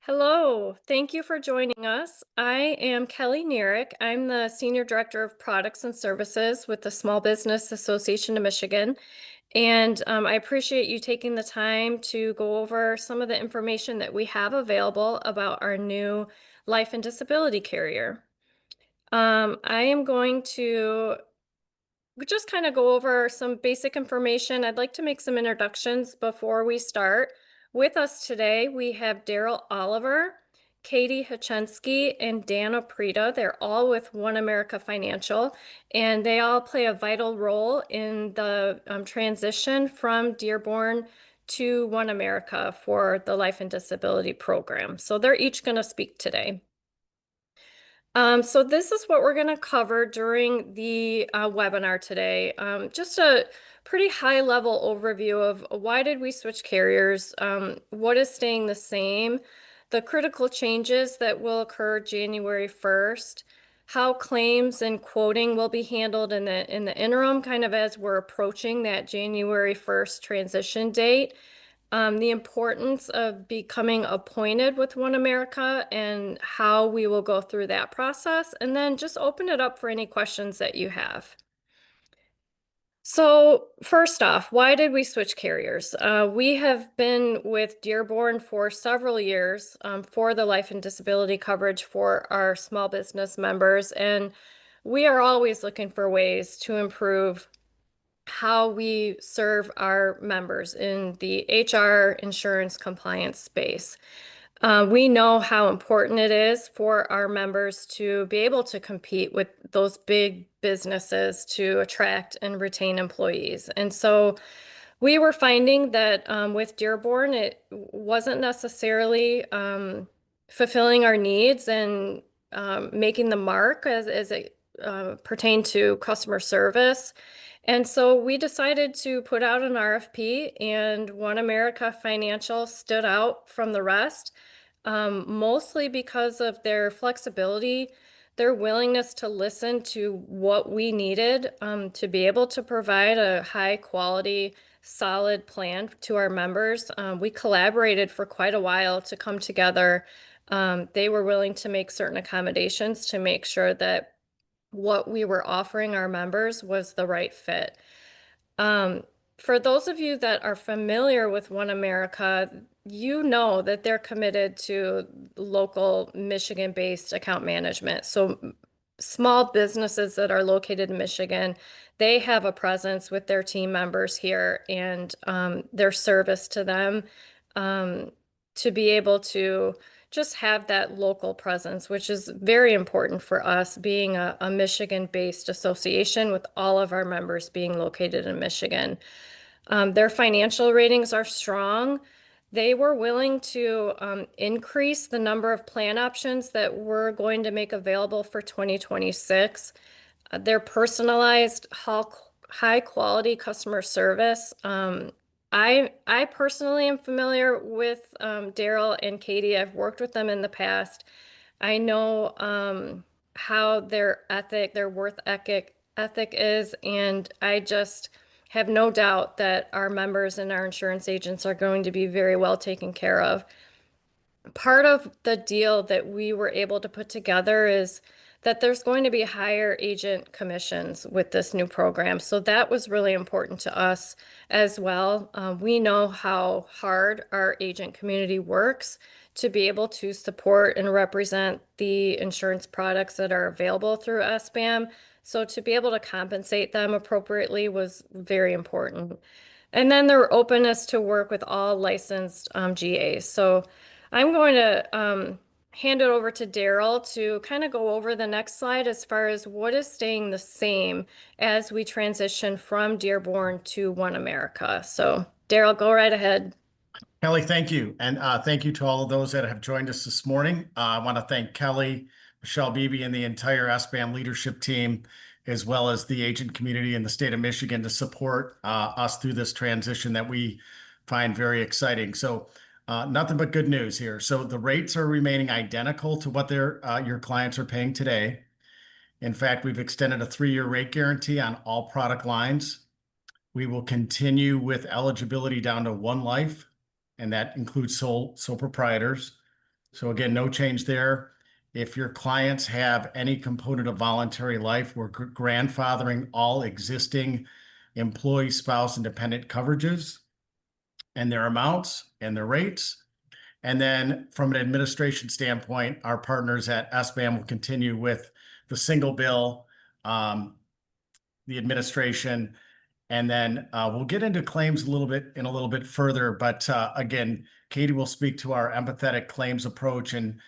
Hello, thank you for joining us. I am Kelly Nerick. I'm the Senior Director of Products and Services with the Small Business Association of Michigan. And I appreciate you taking the time to go over some of the information that we have available about our new life and disability carrier. I am going to just kind of go over some basic information. I'd like to make some introductions before we start. With us today, we have Daryl Oliver, Katie Hachensky, and Dana Prida. They're all with One America Financial, and they all play a vital role in the transition from Dearborn to One America for the Life and Disability Program. So they're each going to speak today. So this is what we're going to cover during the webinar today. Just a pretty high level overview of why did we switch carriers, what is staying the same, the critical changes that will occur January 1st, how claims and quoting will be handled in the interim, kind of as we're approaching that January 1st transition date, the importance of becoming appointed with One America and how we will go through that process, and then just open it up for any questions that you have. So first off, why did we switch carriers? We have been with Dearborn for several years for the life and disability coverage for our small business members, and we are always looking for ways to improve how we serve our members in the HR insurance compliance space. We know how important it is for our members to be able to compete with those big businesses to attract and retain employees. And so we were finding that with Dearborn, it wasn't necessarily fulfilling our needs and making the mark as it pertained to customer service. And so we decided to put out an RFP, and One America Financial stood out from the rest, mostly because of their flexibility, their willingness to listen to what we needed to be able to provide a high quality, solid plan to our members. We collaborated for quite a while to come together. They were willing to make certain accommodations to make sure that what we were offering our members was the right fit. Um, for those of you that are familiar with One America, you know that they're committed to local Michigan-based account management. So small businesses that are located in Michigan, they have a presence with their team members here and their service to them to be able to just have that local presence, which is very important for us being a Michigan-based association with all of our members being located in Michigan. Their financial ratings are strong. They were willing to increase the number of plan options that we're going to make available for 2026. Their personalized, high quality customer service. I personally am familiar with Daryl and Katie. I've worked with them in the past. I know how their worth ethic is, and I just have no doubt that our members and our insurance agents are going to be very well taken care of. Part of the deal that we were able to put together is that there's going to be higher agent commissions with this new program. So that was really important to us as well. We know how hard our agent community works to be able to support and represent the insurance products that are available through SBAM. So to be able to compensate them appropriately was very important. And then their openness to work with all licensed GAs. So I'm going to hand it over to Daryl to kind of go over the next slide as far as what is staying the same as we transition from Dearborn to One America. So Daryl, go right ahead. Kelly, thank you. And thank you to all of those that have joined us this morning. I want to thank Kelly, Michelle Beebe, and the entire SBAM leadership team, as well as the agent community in the state of Michigan to support us through this transition that we find very exciting. So nothing but good news here. So the rates are remaining identical to what your clients are paying today. In fact, we've extended a 3-year rate guarantee on all product lines. We will continue with eligibility down to one life, and that includes sole proprietors. So again, no change there. If your clients have any component of voluntary life, we're grandfathering all existing employee, spouse, and dependent coverages and their amounts and their rates. And then from an administration standpoint, our partners at SBAM will continue with the single bill, the administration, and then we'll get into claims a little bit further. But again, Katie will speak to our empathetic claims approach and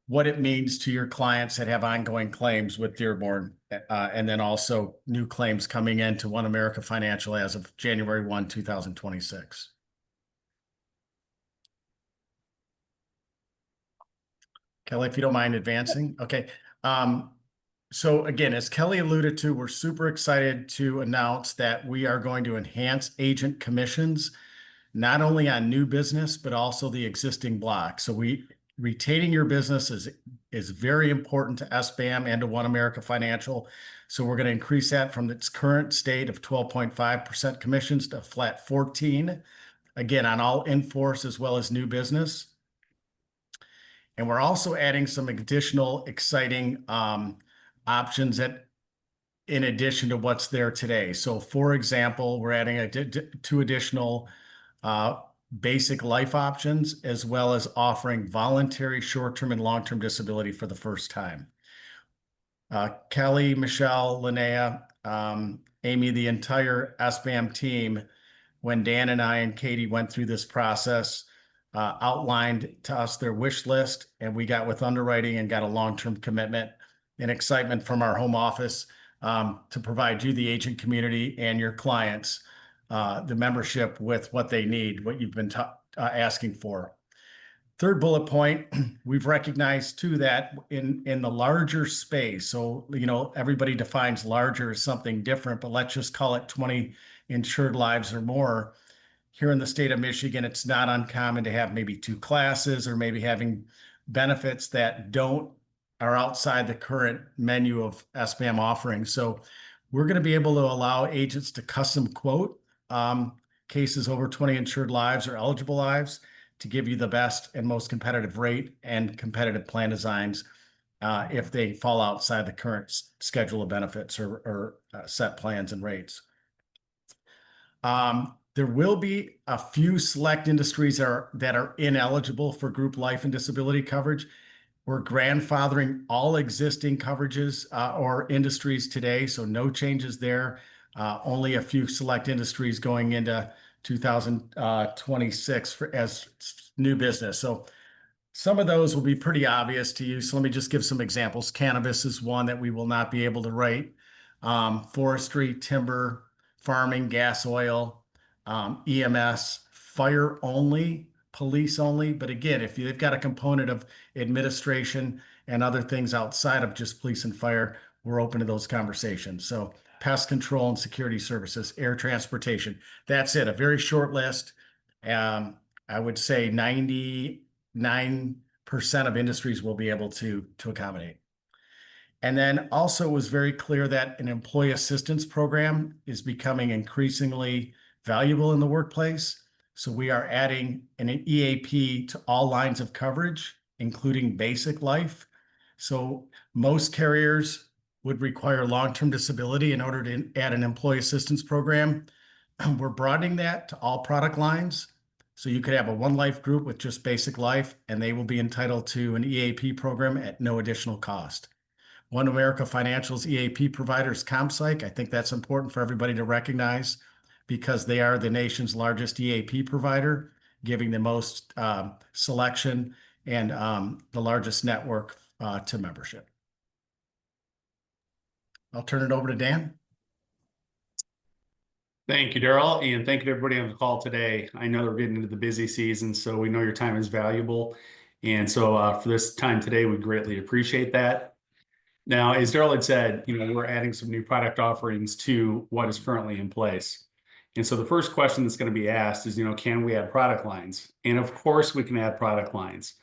what it means to your clients that have ongoing claims with Dearborn, and then also new claims coming into One America Financial as of January 1, 2026. Kelly, if you don't mind advancing. Okay. So again, as Kelly alluded to, we're super excited to announce that we are going to enhance agent commissions, not only on new business, but also the existing block. So retaining your business is very important to SBAM and to One America Financial. So we're going to increase that from its current state of 12.5% commissions to a flat 14, again, on all in-force as well as new business. And we're also adding some additional exciting options in addition to what's there today. So for example, we're adding two additional basic life options, as well as offering voluntary short-term and long-term disability for the first time. Kelly, Michelle, Linnea, Amy, the entire SBAM team, when Dan and I and Katie went through this process, outlined to us their wish list, and we got with underwriting and got a long-term commitment and excitement from our home office to provide you, the agent community, and your clients, the membership with what they need, what you've been asking for. Third bullet point, we've recognized too that in the larger space, so everybody defines larger as something different, but let's just call it 20 insured lives or more. Here in the state of Michigan, it's not uncommon to have maybe two classes or maybe having benefits that are outside the current menu of SBAM offerings. So we're going to be able to allow agents to custom quote cases over 20 insured lives or eligible lives to give you the best and most competitive rate and competitive plan designs if they fall outside the current schedule of benefits or set plans and rates. There will be a few select industries that are ineligible for group life and disability coverage. We're grandfathering all existing coverages or industries today, so no changes there. Only a few select industries going into 2026 as new business. So some of those will be pretty obvious to you. So let me just give some examples. Cannabis is one that we will not be able to write. Forestry, timber, farming, gas, oil, EMS, fire only, police only. But again, if they've got a component of administration and other things outside of just police and fire, we're open to those conversations. So pest control and security services, air transportation. That's it. A very short list. I would say 99% of industries will be able to accommodate. And then also it was very clear that an employee assistance program is becoming increasingly valuable in the workplace. So we are adding an EAP to all lines of coverage, including basic life. So most carriers would require long-term disability in order to add an employee assistance program. We're broadening that to all product lines. So you could have a one life group with just basic life, and they will be entitled to an EAP program at no additional cost. One America Financial's EAP provider is CompPsych. I think that's important for everybody to recognize because they are the nation's largest EAP provider, giving the most selection and the largest network to membership. I'll turn it over to Dan. Thank you, Daryl, and thank you to everybody on the call today. I know we're getting into the busy season, so we know your time is valuable. And so for this time today, we greatly appreciate that. Now, as Daryl had said, we're adding some new product offerings to what is currently in place. And so the first question that's going to be asked is, can we add product lines? And of course, we can add product lines.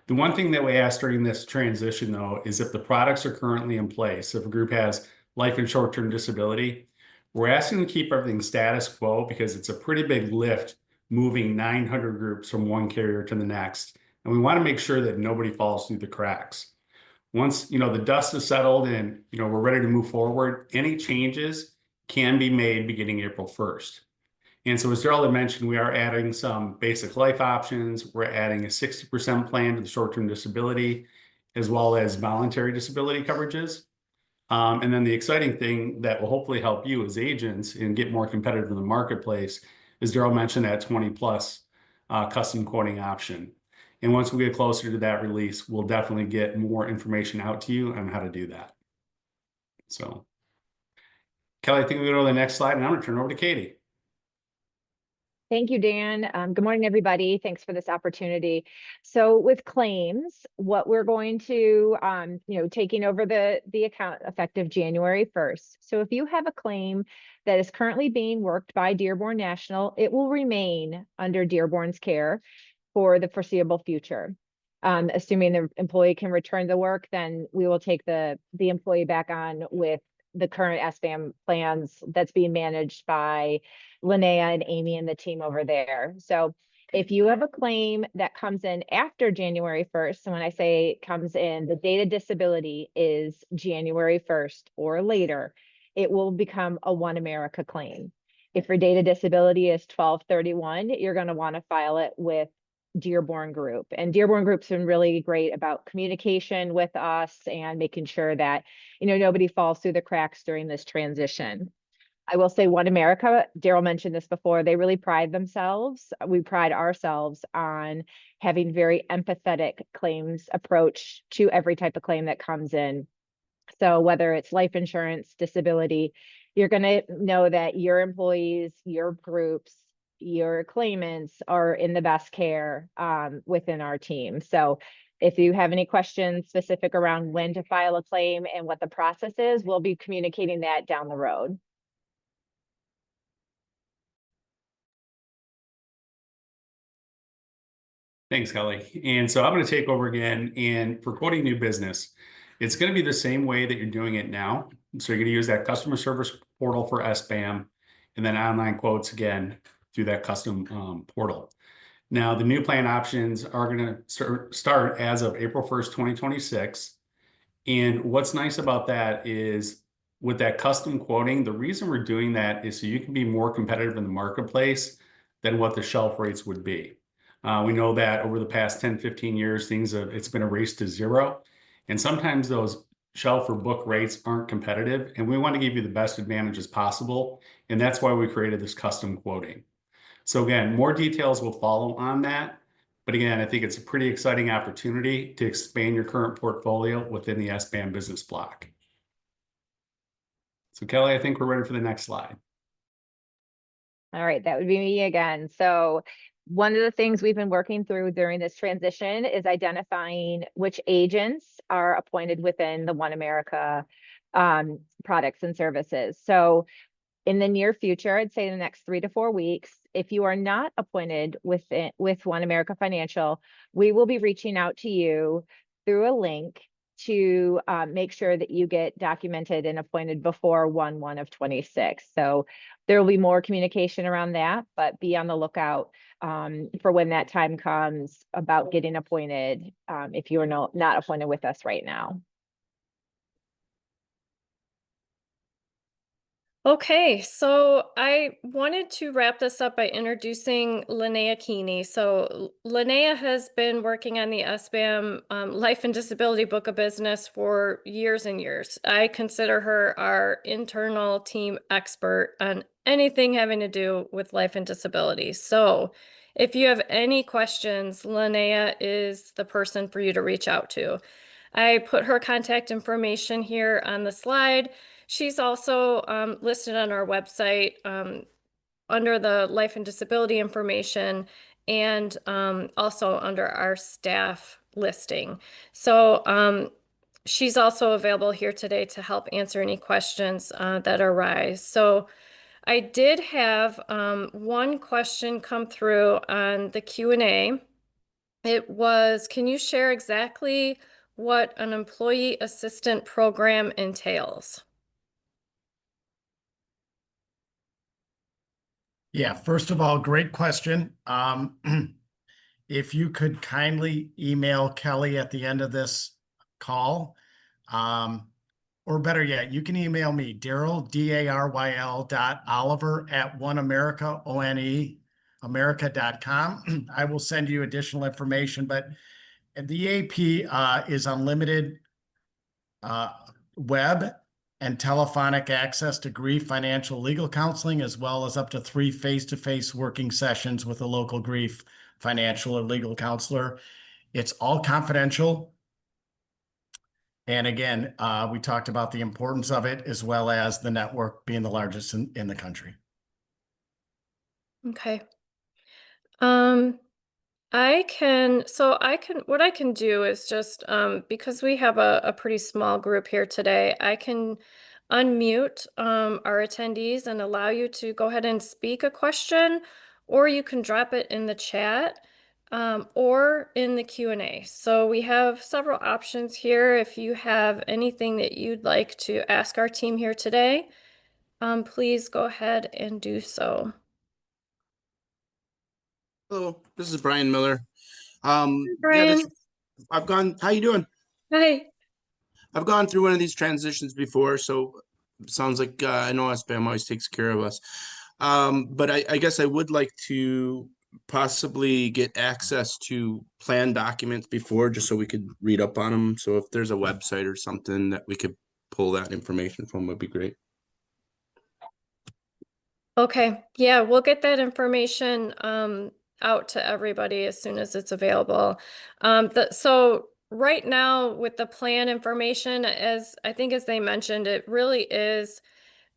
The one thing that we ask during this transition, though, is if the products are currently in place, if a group has life and short-term disability, we're asking to keep everything status quo because it's a pretty big lift moving 900 groups from one carrier to the next. And we want to make sure that nobody falls through the cracks. Once, the dust is settled and, we're ready to move forward, any changes can be made beginning April 1st. And so as Darrell had mentioned, we are adding some basic life options. We're adding a 60% plan to the short-term disability, as well as voluntary disability coverages. And then the exciting thing that will hopefully help you as agents and get more competitive in the marketplace is Darrell mentioned that 20 plus custom quoting option. And once we get closer to that release, we'll definitely get more information out to you on how to do that. So, Kelly, I think we go to the next slide, and I'm going to turn it over to Katie. Thank you, Dan. Good morning, everybody. Thanks for this opportunity. So with claims, what we're going to, taking over the account effective January 1st. So if you have a claim that is currently being worked by Dearborn National, it will remain under Dearborn's care for the foreseeable future. Assuming the employee can return the work, then we will take the employee back on with the current SBAM plans that's being managed by Linnea and Amy and the team over there. So if you have a claim that comes in after January 1st, and when I say comes in, the date of disability is January 1st or later, it will become a One America claim. If your date of disability is 12/31, you're going to want to file it with Dearborn Group. And Dearborn Group's been really great about communication with us and making sure that, nobody falls through the cracks during this transition. I will say One America, Darrell mentioned this before, they really pride themselves. We pride ourselves on having very empathetic claims approach to every type of claim that comes in. So whether it's life insurance, disability, you're going to know that your employees, your groups, your claimants are in the best care within our team. So if you have any questions specific around when to file a claim and what the process is, we'll be communicating that down the road. Thanks, Kelly. And so I'm going to take over again. And for quoting new business, it's going to be the same way that you're doing it now. So you're going to use that customer service portal for SBAM and then online quotes again through that custom portal. Now, the new plan options are going to start as of April 1st, 2026. And what's nice about that is with that custom quoting, the reason we're doing that is so you can be more competitive in the marketplace than what the shelf rates would be. We know that over the past 10, 15 years, it's been a race to zero. And sometimes those shelf or book rates aren't competitive. And we want to give you the best advantages possible. And that's why we created this custom quoting. So again, more details will follow on that. But again, I think it's a pretty exciting opportunity to expand your current portfolio within the SBAM business block. So Kelly, I think we're ready for the next slide. All right, that would be me again. So one of the things we've been working through during this transition is identifying which agents are appointed within the One America products and services. So in the near future, I'd say the next 3 to 4 weeks, if you are not appointed with One America Financial, we will be reaching out to you through a link to make sure that you get documented and appointed before 1/1 of 26. So there will be more communication around that, but be on the lookout for when that time comes about getting appointed if you are not appointed with us right now. Okay, so I wanted to wrap this up by introducing Linnea Keeney. So Linnea has been working on the SBAM Life and Disability book of business for years and years. I consider her our internal team expert on anything having to do with life and disability. So if you have any questions, Linnea is the person for you to reach out to. I put her contact information here on the slide. She's also listed on our website under the life and disability information and also under our staff listing. So she's also available here today to help answer any questions that arise. So I did have one question come through on the Q&A. It was, can you share exactly what an employee assistant program entails? Yeah, first of all, great question. if you could kindly email Kelly at the end of this call, or better yet, you can email me, Daryl, DARYL .Oliver at OneAmerica, ONE, America.com. I will send you additional information, but the AP is unlimited web and telephonic access to grief, financial, legal counseling, as well as up to 3 face-to-face working sessions with a local grief, financial, or legal counselor. It's all confidential. And again, we talked about the importance of it, as well as the network being the largest in the country. Okay. What I can do is just, because we have a pretty small group here today, I can unmute, our attendees and allow you to go ahead and speak a question, or you can drop it in the chat, or in the Q&A. So we have several options here. If you have anything that you'd like to ask our team here today, please go ahead and do so. Hello, this is Brian Miller. Yeah, Brian, how you doing? hi. I've gone through one of these transitions before, so sounds like I know SBAM always takes care of us. But I guess I would like to possibly get access to plan documents before, just so we could read up on them. So if there's a website or something that we could pull that information from, would be great. Okay, yeah, we'll get that information out to everybody as soon as it's available. So right now with the plan information, as I think as they mentioned, it really is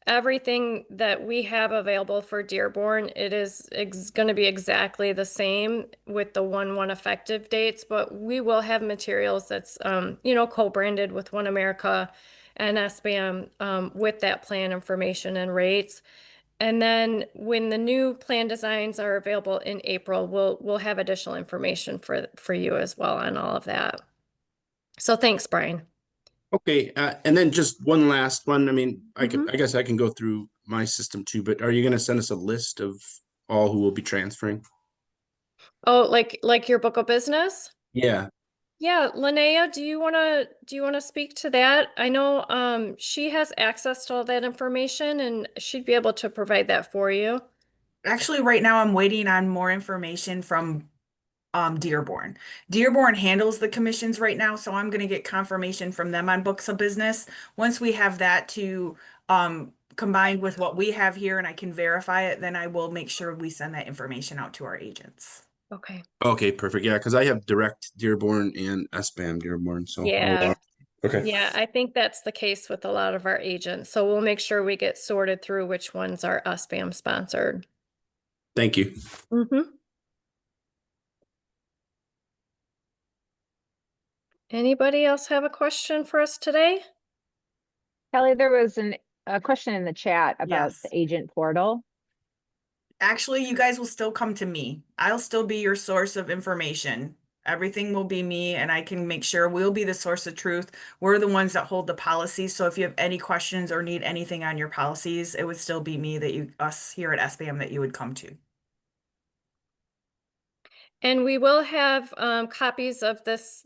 everything that we have available for Dearborn. It is going to be exactly the same with the 1/1 effective dates, but we will have materials that's co-branded with One America and SBAM with that plan information and rates. And then when the new plan designs are available in April, we'll have additional information for you as well on all of that. So thanks, Brian. Okay, and then just one last one. I mean, I Mhm. guess I can go through my system too, but are you going to send us a list of all who will be transferring? Oh, like your book of business? Yeah. Yeah, Linnea, do you wanna speak to that? I know she has access to all that information and she'd be able to provide that for you. Actually, right now I'm waiting on more information from Dearborn. Dearborn handles the commissions right now, so I'm gonna get confirmation from them on books of business. Once we have that to combined with what we have here and I can verify it, then I will make sure we send that information out to our agents. Okay. Okay, perfect. Yeah, because I have direct Dearborn and SBAM Dearborn. So Yeah. okay. Yeah, I think that's the case with a lot of our agents. So we'll make sure we get sorted through which ones are SBAM sponsored. Thank you. Mm-hmm. Anybody else have a question for us today? Kelly, there was a question in the chat about Yes. the agent portal. Actually, you guys will still come to me. I'll still be your source of information. Everything will be me, and I can make sure we'll be the source of truth. We're the ones that hold the policies. So if you have any questions or need anything on your policies, it would still be me us here at SBAM that you would come to. And we will have copies of this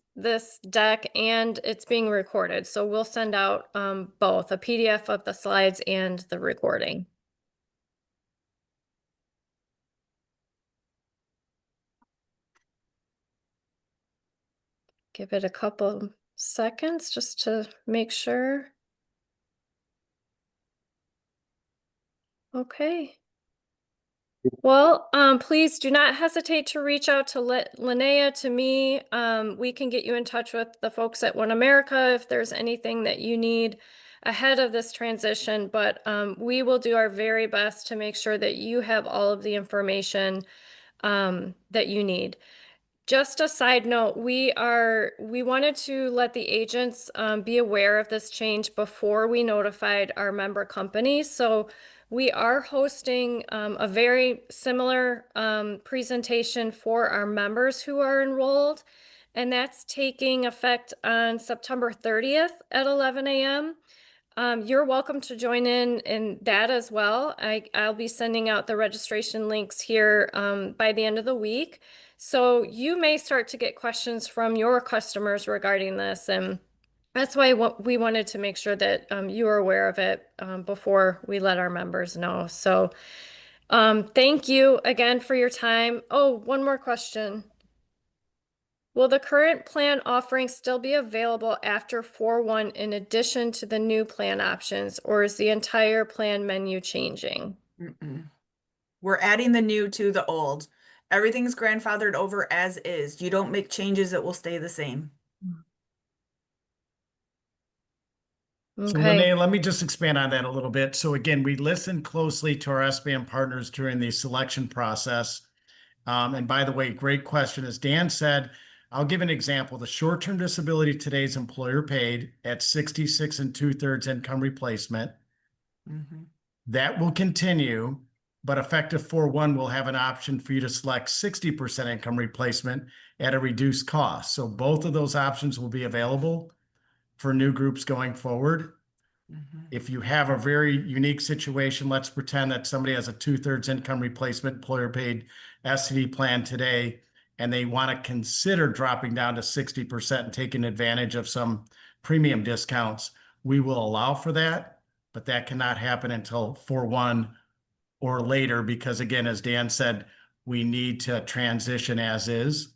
deck, and it's being recorded. So we'll send out both a PDF of the slides and the recording. Give it a couple seconds just to make sure. Okay. Well, please do not hesitate to reach out to Linnea, to me. We can get you in touch with the folks at One America if there's anything that you need ahead of this transition, but we will do our very best to make sure that you have all of the information that you need. Just a side note, we wanted to let the agents be aware of this change before we notified our member companies. So we are hosting a very similar presentation for our members who are enrolled, and that's taking effect on September 30th at 11 a.m. You're welcome to join in that as well. I'll be sending out the registration links here by the end of the week. So you may start to get questions from your customers regarding this, and that's why we wanted to make sure that you are aware of it before we let our members know. So thank you again for your time. Oh, one more question. Will the current plan offering still be available after 4/1 in addition to the new plan options, or is the entire plan menu changing? Mm-mm. We're adding the new to the old. Everything's grandfathered over as is. You don't make changes, it will stay the same. So Okay. Linnea, let me just expand on that a little bit. So again, we listened closely to our SBAM partners during the selection process. And by the way, great question. As Dan said, I'll give an example. The short-term disability today is employer paid at 66 2/3 income replacement. Mhm. That will continue, but effective 4/1 will have an option for you to select 60% income replacement at a reduced cost. So both of those options will be available for new groups going forward. Mhm. If you have a very unique situation, let's pretend that somebody has a 2/3 income replacement employer paid STD plan today, and they want to consider dropping down to 60% and taking advantage of some premium discounts. We will allow for that, but that cannot happen until 4/1 or later, because again, as Dan said, we need to transition as is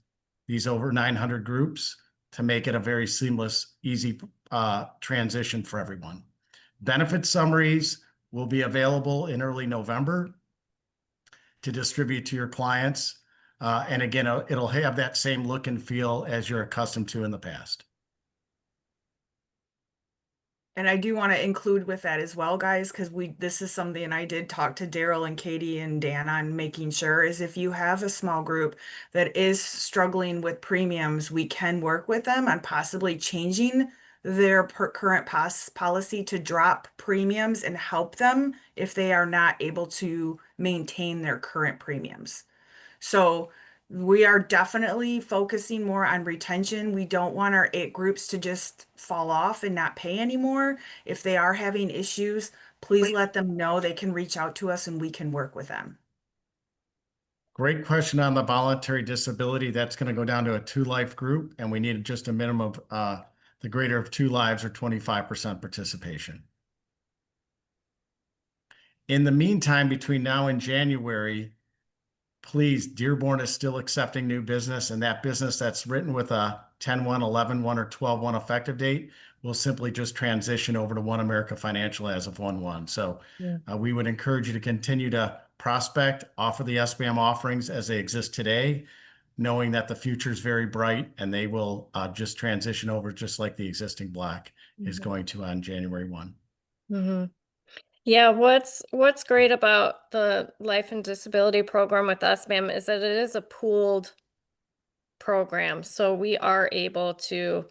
these over 900 groups to make it a very seamless, easy transition for everyone. Benefit summaries will be available in early November to distribute to your clients. And again, it'll have that same look and feel as you're accustomed to in the past. And I do want to include with that as well, guys, because this is something, and I did talk to Daryl and Katie and Dan on making sure, is if you have a small group that is struggling with premiums, we can work with them on possibly changing their current policy to drop premiums and help them if they are not able to maintain their current premiums. So we are definitely focusing more on retention. We don't want our 8 groups to just fall off and not pay anymore. If they are having issues, please let them know. They can reach out to us and we can work with them. Great question on the voluntary disability. That's going to go down to a 2-life group, and we need just a minimum of the greater of 2 lives or 25% participation. In the meantime, between now and January, please, Dearborn is still accepting new business, and that business that's written with a 10/1, 11/1, or 12/1 effective date will simply just transition over to One America Financial as of 1/1. So we would encourage you to continue to prospect, offer the SBAM offerings as they exist today, knowing that the future is very bright and they will just transition over just like the existing block is going to on January 1. Mm-hmm. Yeah, what's great about the life and disability program with SBAM is that it is a pooled program. So we are able to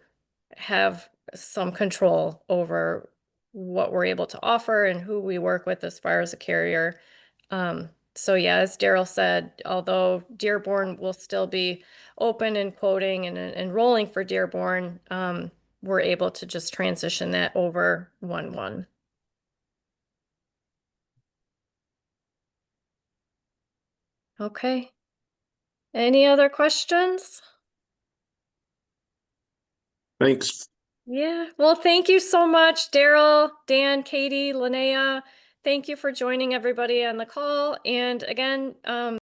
have some control over what we're able to offer and who we work with as far as a carrier. So yeah, as Daryl said, although Dearborn will still be open and quoting and enrolling for Dearborn, we're able to just transition that over 1/1. Okay. Any other questions? Thanks. Yeah. Well, thank you so much, Daryl, Dan, Katie, Linnea. Thank you for joining everybody on the call. And again,